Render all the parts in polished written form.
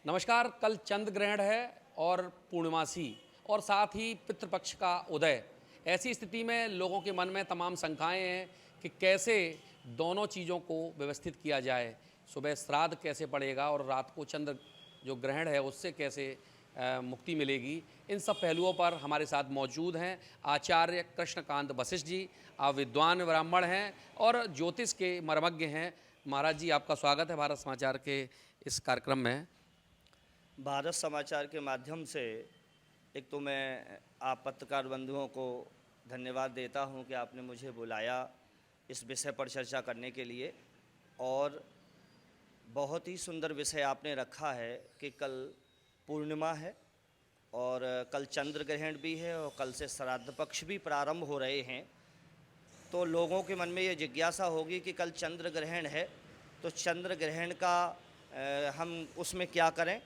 नमस्कार। कल चंद्र ग्रहण है और पूर्णिमासी और साथ ही पितृपक्ष का उदय। ऐसी स्थिति में लोगों के मन में तमाम शंकाएं हैं कि कैसे दोनों चीज़ों को व्यवस्थित किया जाए। सुबह श्राद्ध कैसे पड़ेगा और रात को चंद्र जो ग्रहण है उससे कैसे मुक्ति मिलेगी। इन सब पहलुओं पर हमारे साथ मौजूद हैं आचार्य कृष्णकांत वशिष्ठ जी। आप विद्वान ब्राह्मण हैं और ज्योतिष के मर्मज्ञ हैं। महाराज जी, आपका स्वागत है भारत समाचार के इस कार्यक्रम में। भारत समाचार के माध्यम से एक तो मैं आप पत्रकार बंधुओं को धन्यवाद देता हूं कि आपने मुझे बुलाया इस विषय पर चर्चा करने के लिए। और बहुत ही सुंदर विषय आपने रखा है कि कल पूर्णिमा है और कल चंद्र ग्रहण भी है और कल से श्राद्ध पक्ष भी प्रारंभ हो रहे हैं। तो लोगों के मन में ये जिज्ञासा होगी कि कल चंद्र ग्रहण है तो चंद्र ग्रहण का हम उसमें क्या करें,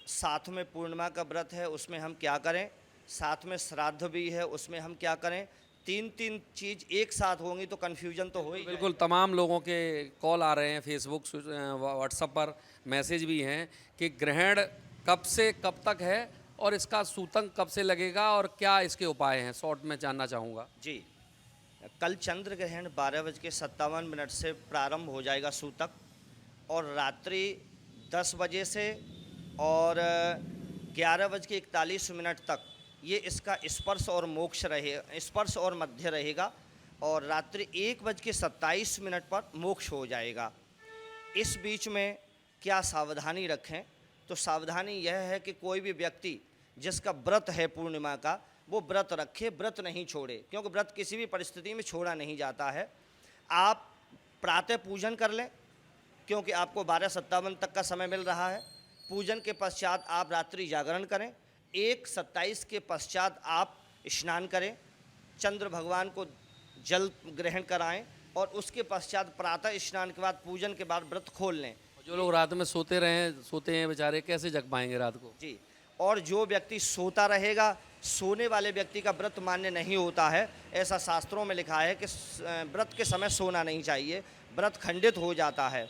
साथ में पूर्णिमा का व्रत है उसमें हम क्या करें, साथ में श्राद्ध भी है उसमें हम क्या करें। तीन चीज़ एक साथ होंगी तो कन्फ्यूजन तो हो ही। बिल्कुल, तमाम लोगों के कॉल आ रहे हैं, फेसबुक व्हाट्सएप पर मैसेज भी हैं कि ग्रहण कब से कब तक है और इसका सूतक कब से लगेगा और क्या इसके उपाय हैं, शॉर्ट में जानना चाहूँगा। जी, कल चंद्र ग्रहण 12:57 से प्रारंभ हो जाएगा सूतक और रात्रि 10 बजे से और 11:41 तक ये इसका स्पर्श और मोक्ष रहेगा, स्पर्श और मध्य रहेगा और रात्रि 1:27 पर मोक्ष हो जाएगा। इस बीच में क्या सावधानी रखें, तो सावधानी यह है कि कोई भी व्यक्ति जिसका व्रत है पूर्णिमा का वो व्रत रखे, व्रत नहीं छोड़े, क्योंकि व्रत किसी भी परिस्थिति में छोड़ा नहीं जाता है। आप प्रातः पूजन कर लें क्योंकि आपको 12:57 तक का समय मिल रहा है। पूजन के पश्चात आप रात्रि जागरण करें। 1:27 के पश्चात आप स्नान करें, चंद्र भगवान को जल ग्रहण कराएं और उसके पश्चात प्रातः स्नान के बाद पूजन के बाद व्रत खोल लें। जो लोग रात में सोते हैं बेचारे, कैसे जग पाएंगे रात को। जी, और जो व्यक्ति सोता रहेगा, सोने वाले व्यक्ति का व्रत मान्य नहीं होता है। ऐसा शास्त्रों में लिखा है कि व्रत के समय सोना नहीं चाहिए, व्रत खंडित हो जाता है।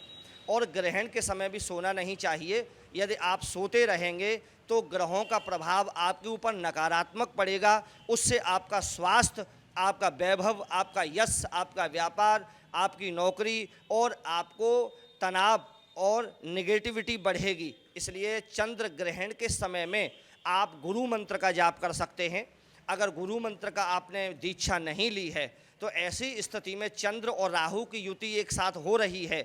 और ग्रहण के समय भी सोना नहीं चाहिए। यदि आप सोते रहेंगे तो ग्रहों का प्रभाव आपके ऊपर नकारात्मक पड़ेगा। उससे आपका स्वास्थ्य, आपका वैभव, आपका यश, आपका व्यापार, आपकी नौकरी और आपको तनाव और नेगेटिविटी बढ़ेगी। इसलिए चंद्र ग्रहण के समय में आप गुरु मंत्र का जाप कर सकते हैं। अगर गुरु मंत्र का आपने दीक्षा नहीं ली है तो ऐसी स्थिति में चंद्र और राहु की युति एक साथ हो रही है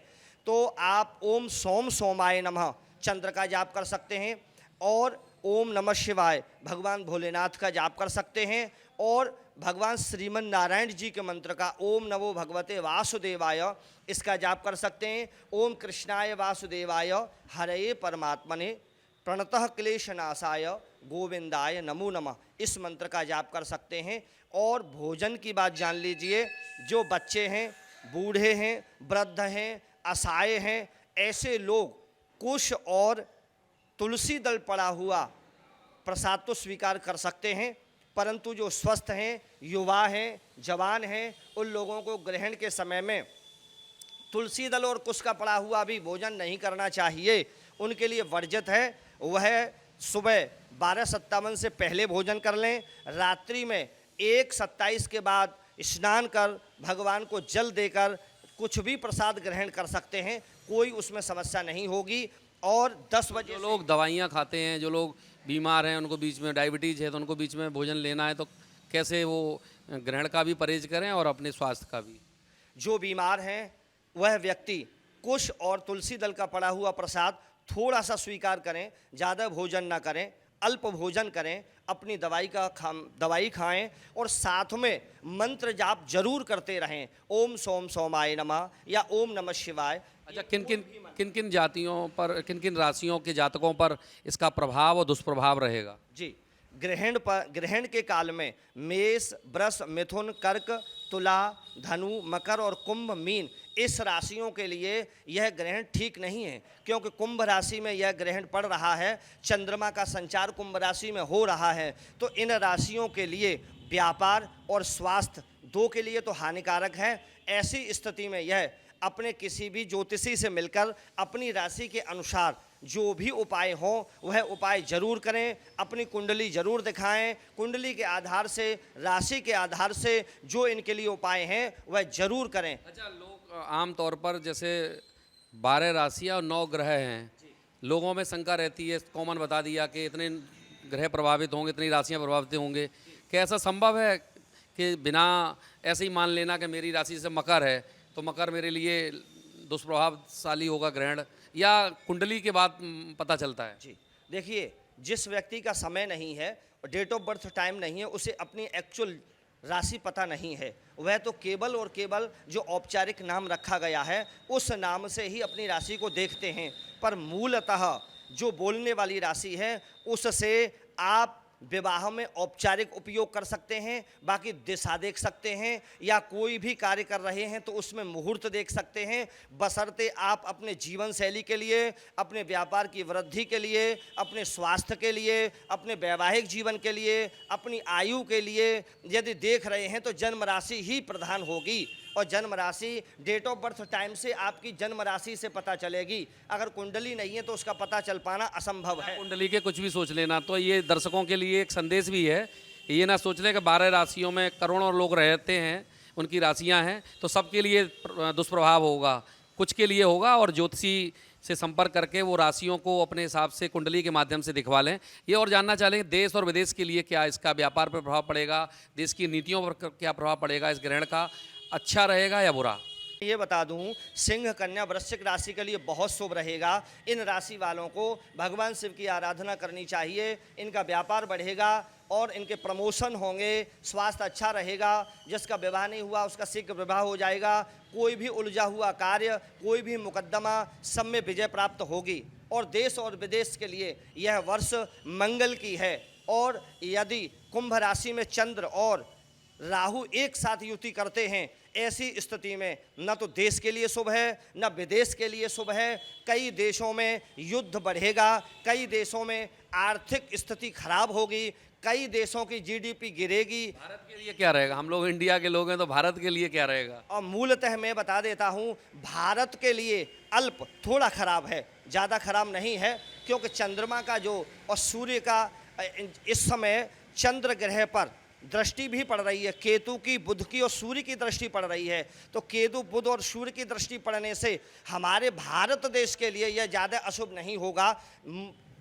तो आप ओम सोम सोमाय नमः चंद्र का जाप कर सकते हैं और ओम नमः शिवाय भगवान भोलेनाथ का जाप कर सकते हैं और भगवान श्रीमन नारायण जी के मंत्र का ओम नमो भगवते वासुदेवाय इसका जाप कर सकते हैं। ओम कृष्णाय वासुदेवाय हरये परमात्मने प्रणतः क्लेशनाशाय गोविंदाय नमो नमः इस मंत्र का जाप कर सकते हैं। और भोजन की बात जान लीजिए, जो बच्चे हैं, बूढ़े हैं, वृद्ध हैं, असहाय हैं, ऐसे लोग कुश और तुलसी दल पड़ा हुआ प्रसाद तो स्वीकार कर सकते हैं, परंतु जो स्वस्थ हैं, युवा हैं, जवान हैं, उन लोगों को ग्रहण के समय में तुलसी दल और कुश का पड़ा हुआ भी भोजन नहीं करना चाहिए। उनके लिए वर्जित है। वह सुबह 12:57 से पहले भोजन कर लें, रात्रि में 1:27 के बाद स्नान कर भगवान को जल देकर कुछ भी प्रसाद ग्रहण कर सकते हैं, कोई उसमें समस्या नहीं होगी। और 10 बजे जो लोग दवाइयाँ खाते हैं, जो लोग बीमार हैं, उनको बीच में डायबिटीज़ है तो उनको बीच में भोजन लेना है, तो कैसे वो ग्रहण का भी परहेज करें और अपने स्वास्थ्य का भी। जो बीमार हैं वह व्यक्ति कुश और तुलसी दल का पड़ा हुआ प्रसाद थोड़ा सा स्वीकार करें, ज़्यादा भोजन ना करें, अल्प भोजन करें, अपनी दवाई खाएं और साथ में मंत्र जाप जरूर करते रहें। ओम सोम सोमाय नमः या ओम नमः शिवाय। अच्छा, किन किन जातियों पर, किन किन राशियों के जातकों पर इसका प्रभाव और दुष्प्रभाव रहेगा। जी, ग्रहण के काल में मेष, वृष, मिथुन, कर्क, तुला, धनु, मकर और कुंभ, मीन इस राशियों के लिए यह ग्रहण ठीक नहीं है, क्योंकि कुंभ राशि में यह ग्रहण पड़ रहा है, चंद्रमा का संचार कुंभ राशि में हो रहा है। तो इन राशियों के लिए व्यापार और स्वास्थ्य दो के लिए तो हानिकारक है। ऐसी स्थिति में यह अपने किसी भी ज्योतिषी से मिलकर अपनी राशि के अनुसार जो भी उपाय हो वह उपाय जरूर करें, अपनी कुंडली जरूर दिखाएं, कुंडली के आधार से, राशि के आधार से जो इनके लिए उपाय हैं वह जरूर करें। अच्छा, लोग आम तौर पर जैसे 12 राशियाँ और 9 ग्रह हैं, लोगों में शंका रहती है, कॉमन बता दिया कि इतने ग्रह प्रभावित होंगे, इतनी राशियाँ प्रभावित होंगे। क्या ऐसा संभव है कि बिना ऐसे ही मान लेना कि मेरी राशि से मकर है तो मकर मेरे लिए दुष्प्रभावशाली होगा ग्रहण, या कुंडली के बाद पता चलता है? जी देखिए, जिस व्यक्ति का समय नहीं है, डेट ऑफ बर्थ टाइम नहीं है, उसे अपनी एक्चुअल राशि पता नहीं है, वह तो केवल और केवल जो औपचारिक नाम रखा गया है उस नाम से ही अपनी राशि को देखते हैं। पर मूलतः जो बोलने वाली राशि है उससे आप विवाह में औपचारिक उपयोग कर सकते हैं, बाकी दिशा देख सकते हैं, या कोई भी कार्य कर रहे हैं तो उसमें मुहूर्त देख सकते हैं, बशर्ते आप अपने जीवन शैली के लिए, अपने व्यापार की वृद्धि के लिए, अपने स्वास्थ्य के लिए, अपने वैवाहिक जीवन के लिए, अपनी आयु के लिए यदि देख रहे हैं तो जन्म राशि ही प्रधान होगी। और जन्म राशि डेट ऑफ बर्थ टाइम से आपकी जन्म राशि से पता चलेगी। अगर कुंडली नहीं है तो उसका पता चल पाना असंभव है। कुंडली के कुछ भी सोच लेना, तो ये दर्शकों के लिए एक संदेश भी है, ये ना सोच लें कि 12 राशियों में करोड़ों लोग रहते हैं, उनकी राशियां हैं तो सबके लिए दुष्प्रभाव होगा, कुछ के लिए होगा। और ज्योतिषी से संपर्क करके वो राशियों को अपने हिसाब से कुंडली के माध्यम से दिखवा लें। ये और जानना चाहेंगे देश और विदेश के लिए क्या इसका व्यापार पर प्रभाव पड़ेगा, देश की नीतियों पर क्या प्रभाव पड़ेगा इस ग्रहण का, अच्छा रहेगा या बुरा? ये बता दूं, सिंह, कन्या, वृश्चिक राशि के लिए बहुत शुभ रहेगा। इन राशि वालों को भगवान शिव की आराधना करनी चाहिए, इनका व्यापार बढ़ेगा और इनके प्रमोशन होंगे, स्वास्थ्य अच्छा रहेगा, जिसका विवाह नहीं हुआ उसका शीघ्र विवाह हो जाएगा, कोई भी उलझा हुआ कार्य, कोई भी मुकदमा, सब में विजय प्राप्त होगी। और देश और विदेश के लिए यह वर्ष मंगल की है। और यदि कुंभ राशि में चंद्र और राहु एक साथ युति करते हैं, ऐसी स्थिति में न तो देश के लिए शुभ है न विदेश के लिए शुभ है। कई देशों में युद्ध बढ़ेगा, कई देशों में आर्थिक स्थिति खराब होगी, कई देशों की जीडीपी गिरेगी। भारत के लिए क्या रहेगा? हम लोग इंडिया के लोग हैं तो भारत के लिए क्या रहेगा? और मूलतः मैं बता देता हूं, भारत के लिए अल्प थोड़ा खराब है, ज़्यादा खराब नहीं है, क्योंकि चंद्रमा का जो और सूर्य का इस समय चंद्र ग्रह पर दृष्टि भी पड़ रही है, केतु की, बुध की और सूर्य की दृष्टि पड़ रही है। तो केतु, बुध और सूर्य की दृष्टि पड़ने से हमारे भारत देश के लिए यह ज़्यादा अशुभ नहीं होगा।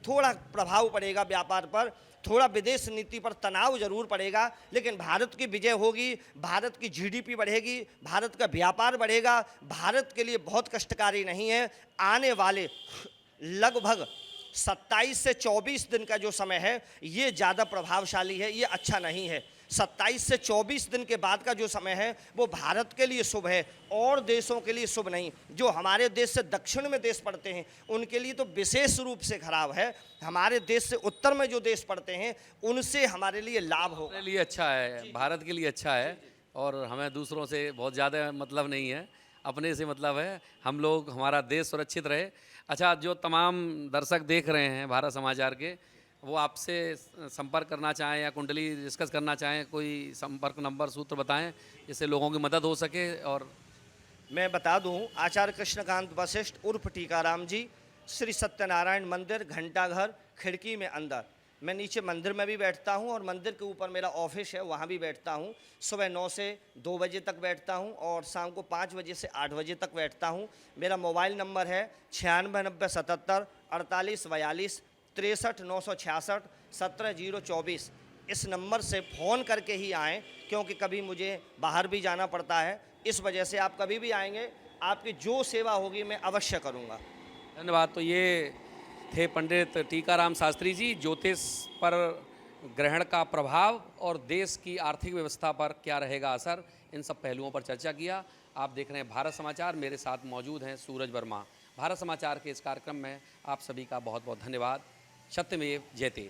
थोड़ा प्रभाव पड़ेगा व्यापार पर, थोड़ा विदेश नीति पर तनाव जरूर पड़ेगा, लेकिन भारत की विजय होगी, भारत की जीडीपी बढ़ेगी, भारत का व्यापार बढ़ेगा। भारत के लिए बहुत कष्टकारी नहीं है। आने वाले लगभग 27 से 24 दिन का जो समय है ये ज़्यादा प्रभावशाली है, ये अच्छा नहीं है। 27 से 24 दिन के बाद का जो समय है वो भारत के लिए शुभ है और देशों के लिए शुभ नहीं। जो हमारे देश से दक्षिण में देश पड़ते हैं उनके लिए तो विशेष रूप से खराब है। हमारे देश से उत्तर में जो देश पड़ते हैं उनसे हमारे लिए लाभ होगा। हमारे लिए अच्छा है, भारत के लिए अच्छा है, और हमें दूसरों से बहुत ज़्यादा मतलब नहीं है, अपने से मतलब है, हम लोग, हमारा देश सुरक्षित रहे। अच्छा, जो तमाम दर्शक देख रहे हैं भारत समाचार के, वो आपसे संपर्क करना चाहें या कुंडली डिस्कस करना चाहें, कोई संपर्क नंबर सूत्र बताएं जिससे लोगों की मदद हो सके। और मैं बता दूं, आचार्य कृष्णकांत वशिष्ठ उर्फ टीकाराम जी, श्री सत्यनारायण मंदिर, घंटाघर, खिड़की में अंदर। मैं नीचे मंदिर में भी बैठता हूं और मंदिर के ऊपर मेरा ऑफिस है, वहां भी बैठता हूं। सुबह 9 से 2 बजे तक बैठता हूं और शाम को 5 बजे से 8 बजे तक बैठता हूं। मेरा मोबाइल नंबर है 96 90 77 48 42 63 966 17024। इस नंबर से फ़ोन करके ही आएँ, क्योंकि कभी मुझे बाहर भी जाना पड़ता है। इस वजह से आप कभी भी आएंगे, आपकी जो सेवा होगी मैं अवश्य करूँगा। धन्यवाद। तो ये थे पंडित टीकाराम शास्त्री जी, ज्योतिष पर ग्रहण का प्रभाव और देश की आर्थिक व्यवस्था पर क्या रहेगा असर, इन सब पहलुओं पर चर्चा किया। आप देख रहे हैं भारत समाचार, मेरे साथ मौजूद हैं सूरज वर्मा। भारत समाचार के इस कार्यक्रम में आप सभी का बहुत बहुत धन्यवाद। सत्यमेव जयते।